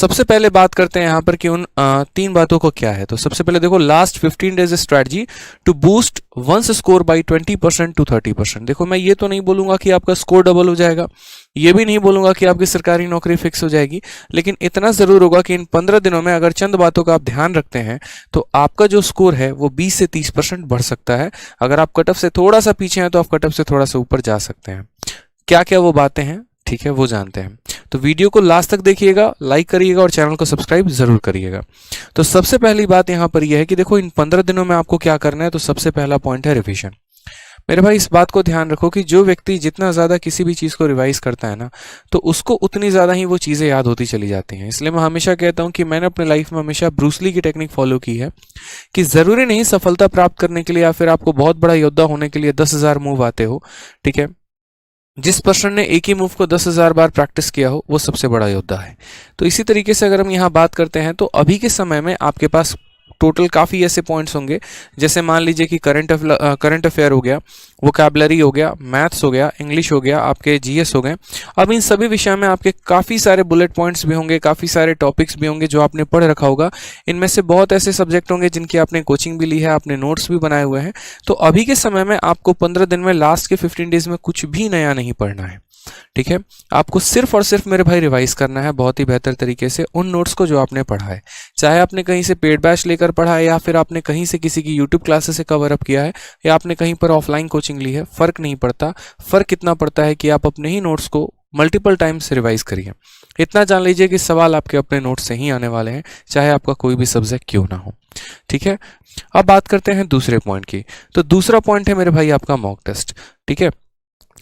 सबसे पहले बात करते हैं यहाँ पर कि उन तीन बातों को क्या है। तो सबसे पहले देखो, last 15 days strategy to boost one's score by 20% to 30%। देखो मैं ये तो नहीं बोलूंगा कि आपका स्कोर डबल हो जाएगा, ये भी नहीं बोलूंगा कि आपकी सरकारी नौकरी फिक्स हो जाएगी, लेकिन इतना जरूर होगा कि इन 15 दिनों में अगर चंद बातों का आप ध्यान रखते हैं तो आपका जो स्कोर है वो 20 से 30% बढ़ सकता है। अगर आप कट ऑफ से थोड़ा सा पीछे हैं तो आप कट ऑफ से थोड़ा सा ऊपर जा सकते हैं। क्या क्या वो बातें हैं, ठीक है, वो जानते हैं। तो वीडियो को लास्ट तक देखिएगा, लाइक करिएगा और चैनल को सब्सक्राइब जरूर करिएगा। तो सबसे पहली बात यहाँ पर यह है कि देखो इन 15 दिनों में आपको क्या करना है। तो सबसे पहला पॉइंट है रिवीजन। मेरे भाई इस बात को ध्यान रखो कि जो व्यक्ति जितना ज्यादा किसी भी चीज को रिवाइज करता है ना, तो उसको उतनी ज्यादा ही वो चीजें याद होती चली जाती हैं। इसलिए मैं हमेशा कहता हूं कि मैंने अपने लाइफ में हमेशा ब्रूस ली की टेक्निक फॉलो की है कि जरूरी नहीं सफलता प्राप्त करने के लिए या फिर आपको बहुत बड़ा योद्धा होने के लिए 10,000 मूव आते हो, ठीक है। जिस पर्सन ने एक ही मूव को 10,000 बार प्रैक्टिस किया हो वो सबसे बड़ा योद्धा है। तो इसी तरीके से अगर हम यहाँ बात करते हैं तो अभी के समय में आपके पास टोटल काफ़ी ऐसे पॉइंट्स होंगे, जैसे मान लीजिए कि करंट अफेयर हो गया, वोकैबुलरी हो गया, मैथ्स हो गया, इंग्लिश हो गया, आपके जीएस हो गए। अब इन सभी विषय में आपके काफ़ी सारे बुलेट पॉइंट्स भी होंगे, काफ़ी सारे टॉपिक्स भी होंगे जो आपने पढ़ रखा होगा। इनमें से बहुत ऐसे सब्जेक्ट होंगे जिनकी आपने कोचिंग भी ली है, आपने नोट्स भी बनाए हुए हैं। तो अभी के समय में आपको 15 दिन में, लास्ट के 15 डेज में कुछ भी नया नहीं पढ़ना है, ठीक है। आपको सिर्फ और सिर्फ मेरे भाई रिवाइज करना है बहुत ही बेहतर तरीके से उन नोट्स को जो आपने पढ़ा है। चाहे आपने कहीं से पेड बैच लेकर पढ़ा है या फिर आपने कहीं से किसी की यूट्यूब क्लासेस से कवर अप किया है या आपने कहीं पर ऑफलाइन कोचिंग ली है, फर्क नहीं पड़ता। फर्क इतना पड़ता है कि आप अपने ही नोट्स को मल्टीपल टाइम्स रिवाइज करिए। इतना जान लीजिए कि सवाल आपके अपने नोट्स से ही आने वाले हैं, चाहे आपका कोई भी सब्जेक्ट क्यों ना हो, ठीक है। अब बात करते हैं दूसरे पॉइंट की। तो दूसरा पॉइंट है मेरे भाई आपका मॉक टेस्ट, ठीक है।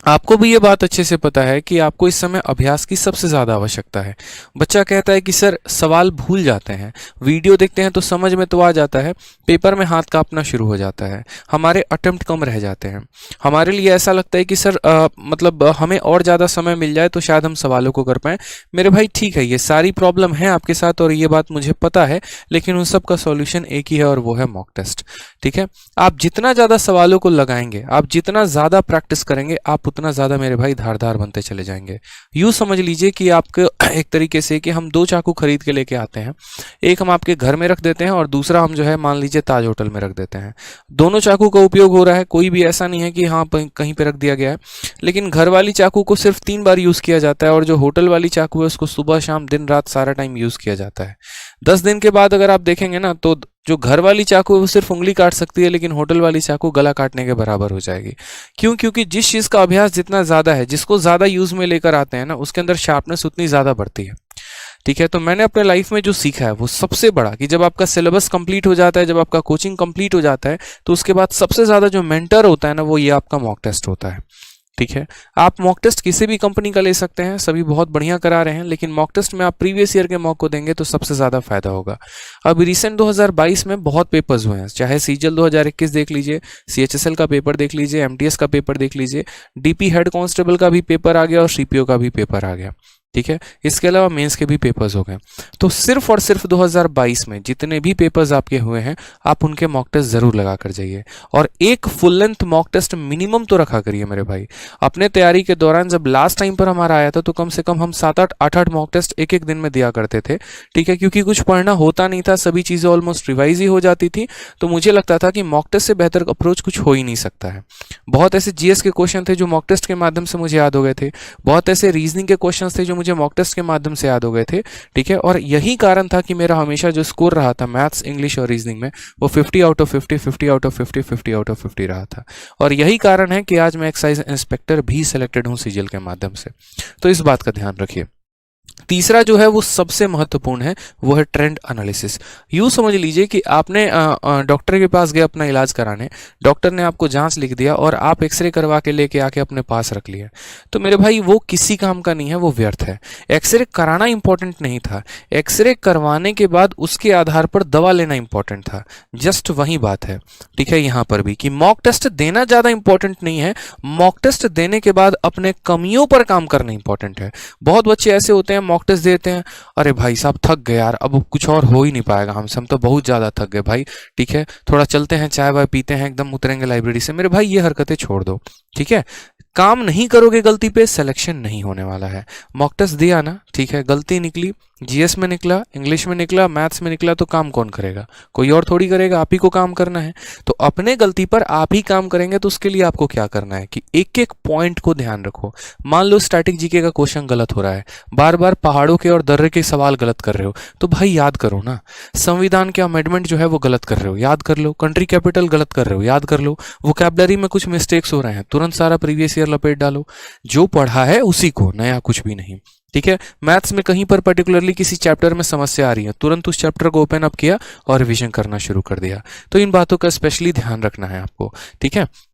आपको भी ये बात अच्छे से पता है कि आपको इस समय अभ्यास की सबसे ज्यादा आवश्यकता है। बच्चा कहता है कि सर सवाल भूल जाते हैं, वीडियो देखते हैं तो समझ में तो आ जाता है, पेपर में हाथ कांपना शुरू हो जाता है, हमारे अटेम्प्ट कम रह जाते हैं, हमारे लिए ऐसा लगता है कि सर मतलब हमें और ज्यादा समय मिल जाए तो शायद हम सवालों को कर पाए। मेरे भाई ठीक है, ये सारी प्रॉब्लम है आपके साथ और ये बात मुझे पता है, लेकिन उन सब का सॉल्यूशन एक ही है और वो है मॉक टेस्ट, ठीक है। आप जितना ज्यादा सवालों को लगाएंगे, आप जितना ज्यादा प्रैक्टिस करेंगे, आप उतना ज्यादा मेरे भाई धारदार बनते चले जाएंगे। यूं समझ लीजिए कि आपके एक तरीके से कि हम 2 चाकू खरीद के लेके आते हैं, एक हम आपके घर में रख देते हैं और दूसरा हम जो है मान लीजिए ताज होटल में रख देते हैं। दोनों चाकू का उपयोग हो रहा है, कोई भी ऐसा नहीं है कि हाँ कहीं पे रख दिया गया है, लेकिन घर वाली चाकू को सिर्फ 3 बार यूज किया जाता है और जो होटल वाली चाकू है उसको सुबह शाम दिन रात सारा टाइम यूज किया जाता है। 10 दिन के बाद अगर आप देखेंगे ना तो जो घर वाली चाकू है वो सिर्फ उंगली काट सकती है, लेकिन होटल वाली चाकू गला काटने के बराबर हो जाएगी। क्यों? क्योंकि जिस चीज का अभ्यास जितना ज्यादा है, जिसको ज्यादा यूज में लेकर आते हैं ना, उसके अंदर शार्पनेस उतनी ज्यादा बढ़ती है, ठीक है। तो मैंने अपने लाइफ में जो सीखा है वो सबसे बड़ा कि जब आपका सिलेबस कंप्लीट हो जाता है, जब आपका कोचिंग कंप्लीट हो जाता है, तो उसके बाद सबसे ज्यादा जो मेंटर होता है ना वो ये आपका मॉक टेस्ट होता है, ठीक है। आप मॉक टेस्ट किसी भी कंपनी का ले सकते हैं, सभी बहुत बढ़िया करा रहे हैं, लेकिन मॉक टेस्ट में आप प्रीवियस ईयर के मॉक को देंगे तो सबसे ज्यादा फायदा होगा। अब रिसेंट 2022 में बहुत पेपर्स हुए हैं, चाहे सीजल 2021 देख लीजिए, सीएचएसएल का पेपर देख लीजिए, एमटीएस का पेपर देख लीजिए, डीपी हेड कांस्टेबल का भी पेपर आ गया और सीपीओ का भी पेपर आ गया, ठीक है। इसके अलावा मेंस के भी पेपर्स हो गए। तो सिर्फ और सिर्फ 2022 में जितने भी पेपर्स आपके हुए हैं, आप उनके मॉक टेस्ट जरूर लगा कर जाइए और एक full length mock test minimum तो रखा करिए मेरे भाई। अपने तैयारी के दौरान जब लास्ट टाइम पर हमारा आया था तो कम से कम हम 7-8 8-8 मॉक टेस्ट एक एक दिन में दिया करते थे, ठीक है, क्योंकि कुछ पढ़ना होता नहीं था, सभी चीजें ऑलमोस्ट रिवाइज ही हो जाती थी। तो मुझे लगता था कि मॉक टेस्ट से बेहतर अप्रोच कुछ हो ही नहीं सकता है। बहुत ऐसे जीएस के क्वेश्चन थे जो मॉक टेस्ट के माध्यम से मुझे याद हो गए थे, बहुत ऐसे रीजनिंग के क्वेश्चन थे जो मुझे मॉक टेस्ट के माध्यम से याद हो गए थे, ठीक है। और यही कारण था कि मेरा हमेशा जो स्कोर रहा था मैथ्स, इंग्लिश और रीजनिंग में वो 50 out of 50, 50 out of 50, 50 out of 50 रहा था। और यही कारण है कि आज मैं एक्साइज इंस्पेक्टर भी सिलेक्टेड हूं सीजीएल के माध्यम से। तो इस बात का ध्यान रखिए। तीसरा जो है वो सबसे महत्वपूर्ण है, वो है ट्रेंड एनालिसिस। यूं समझ लीजिए कि आपने डॉक्टर के पास गए अपना इलाज कराने, डॉक्टर ने आपको जांच लिख दिया और आप एक्सरे करवा के लेके आके अपने पास रख लिया। तो मेरे भाई वो किसी काम का नहीं है, वो व्यर्थ है। एक्सरे कराना इंपॉर्टेंट नहीं था, एक्सरे करवाने के बाद उसके आधार पर दवा लेना इंपॉर्टेंट था। जस्ट वही बात है, ठीक है। यहां पर भी कि मॉक टेस्ट देना ज्यादा इंपॉर्टेंट नहीं है, मॉक टेस्ट देने के बाद अपने कमियों पर काम करना इंपॉर्टेंट है। बहुत बच्चे ऐसे होते हैं मॉक टेस्ट देते हैं, अरे भाई साहब थक गए यार, अब कुछ और हो ही नहीं पाएगा हमसे, हम तो बहुत ज्यादा थक गए भाई, ठीक है, थोड़ा चलते हैं, चाय वाय पीते हैं, एकदम उतरेंगे लाइब्रेरी से। मेरे भाई ये हरकतें छोड़ दो, ठीक है। काम नहीं करोगे गलती पे, सिलेक्शन नहीं होने वाला है। मॉक टेस्ट दिया ना, ठीक है, गलती निकली, जीएस में निकला, इंग्लिश में निकला, मैथ्स में निकला, तो काम कौन करेगा? कोई और थोड़ी करेगा, आप ही को काम करना है। तो अपने गलती पर आप ही काम करेंगे, तो उसके लिए आपको क्या करना है कि एक एक पॉइंट को ध्यान रखो। मान लो स्टैटिक जीके का क्वेश्चन गलत हो रहा है, बार बार पहाड़ों के और दर्रे के सवाल गलत कर रहे हो, तो भाई याद करो ना। संविधान के अमेंडमेंट जो है वो गलत कर रहे हो, याद कर लो। कंट्री कैपिटल गलत कर रहे हो, याद कर लो। वोकैबुलरी में कुछ मिस्टेक्स हो रहे हैं, तुरंत सारा प्रीवियस ईयर लपेट डालो। जो पढ़ा है उसी को, नया कुछ भी नहीं। ठीक है। मैथ्स में कहीं पर पर्टिकुलरली किसी चैप्टर में समस्या आ रही है, तुरंत उस चैप्टर को ओपन अप किया और रिवीजन करना शुरू कर दिया। तो इन बातों का स्पेशली ध्यान रखना है आपको। ठीक है।